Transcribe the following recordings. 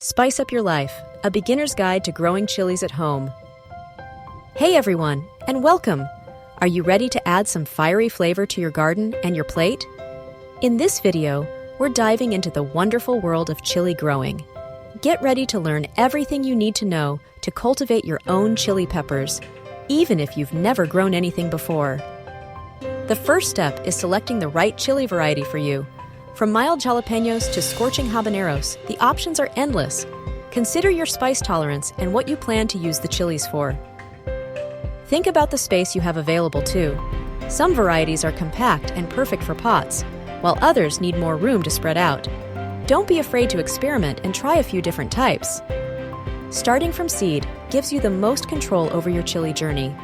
Spice up your life, a beginner's guide to growing chilies at home. Hey everyone, and welcome! Are you ready to add some fiery flavor to your garden and your plate? In this video, we're diving into the wonderful world of chili growing. Get ready to learn everything you need to know to cultivate your own chili peppers, even if you've never grown anything before. The first step is selecting the right chili variety for you. From mild jalapeños to scorching habaneros, the options are endless. Consider your spice tolerance and what you plan to use the chilies for. Think about the space you have available too. Some varieties are compact and perfect for pots, while others need more room to spread out. Don't be afraid to experiment and try a few different types. Starting from seed gives you the most control over your chili journey.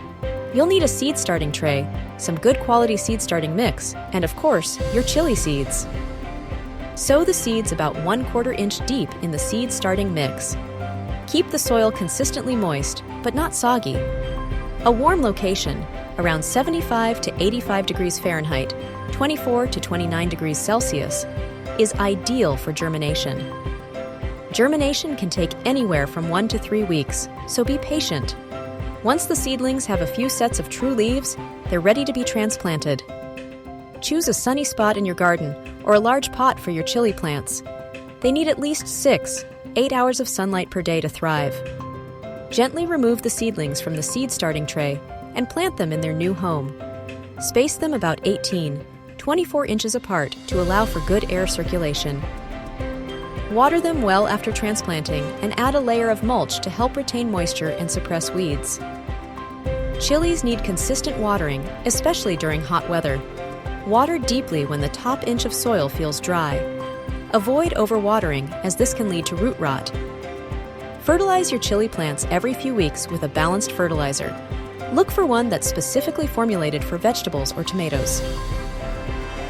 You'll need a seed starting tray, some good quality seed starting mix, and of course, your chili seeds. Sow the seeds about 1/4 inch deep in the seed starting mix. Keep the soil consistently moist, but not soggy. A warm location, around 75 to 85 degrees Fahrenheit, 24 to 29 degrees Celsius, is ideal for germination. Germination can take anywhere from 1 to 3 weeks, so be patient. Once the seedlings have a few sets of true leaves, they're ready to be transplanted. Choose a sunny spot in your garden or a large pot for your chili plants. They need at least 8 hours of sunlight per day to thrive. Gently remove the seedlings from the seed starting tray and plant them in their new home. Space them about 24 inches apart to allow for good air circulation. Water them well after transplanting and add a layer of mulch to help retain moisture and suppress weeds. Chilies need consistent watering, especially during hot weather. Water deeply when the top inch of soil feels dry. Avoid overwatering, as this can lead to root rot. Fertilize your chili plants every few weeks with a balanced fertilizer. Look for one that's specifically formulated for vegetables or tomatoes.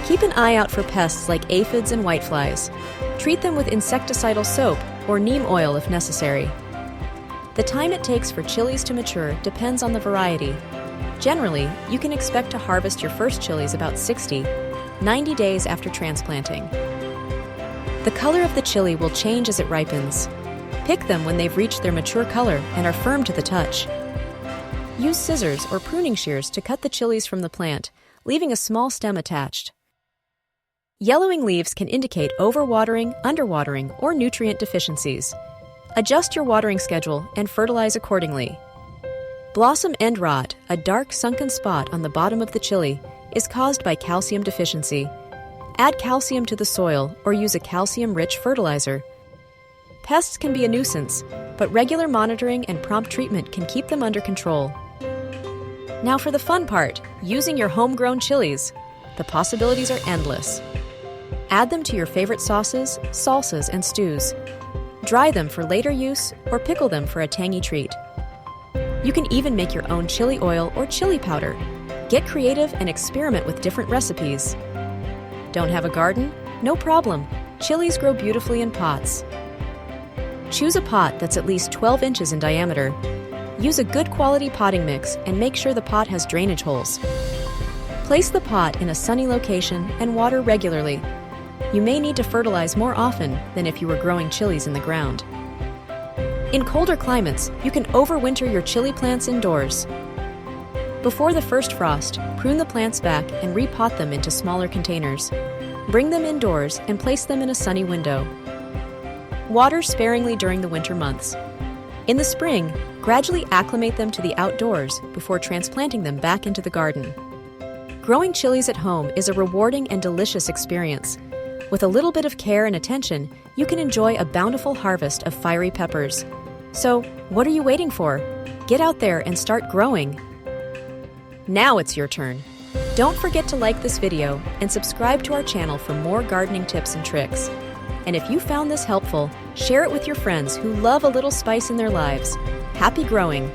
Keep an eye out for pests like aphids and whiteflies. Treat them with insecticidal soap or neem oil if necessary. The time it takes for chilies to mature depends on the variety. Generally, you can expect to harvest your first chilies about 90 days after transplanting. The color of the chili will change as it ripens. Pick them when they've reached their mature color and are firm to the touch. Use scissors or pruning shears to cut the chilies from the plant, leaving a small stem attached. Yellowing leaves can indicate overwatering, underwatering, or nutrient deficiencies. Adjust your watering schedule and fertilize accordingly. Blossom end rot, a dark sunken spot on the bottom of the chili, is caused by calcium deficiency. Add calcium to the soil or use a calcium-rich fertilizer. Pests can be a nuisance, but regular monitoring and prompt treatment can keep them under control. Now for the fun part, using your homegrown chilies. The possibilities are endless. Add them to your favorite sauces, salsas, and stews. Dry them for later use or pickle them for a tangy treat. You can even make your own chili oil or chili powder. Get creative and experiment with different recipes. Don't have a garden? No problem. Chilies grow beautifully in pots. Choose a pot that's at least 12 inches in diameter. Use a good quality potting mix and make sure the pot has drainage holes. Place the pot in a sunny location and water regularly. You may need to fertilize more often than if you were growing chilies in the ground. In colder climates, you can overwinter your chili plants indoors. Before the first frost, prune the plants back and repot them into smaller containers. Bring them indoors and place them in a sunny window. Water sparingly during the winter months. In the spring, gradually acclimate them to the outdoors before transplanting them back into the garden. Growing chilies at home is a rewarding and delicious experience. With a little bit of care and attention, you can enjoy a bountiful harvest of fiery peppers. So, what are you waiting for? Get out there and start growing. Now it's your turn. Don't forget to like this video and subscribe to our channel for more gardening tips and tricks. And if you found this helpful, share it with your friends who love a little spice in their lives. Happy growing!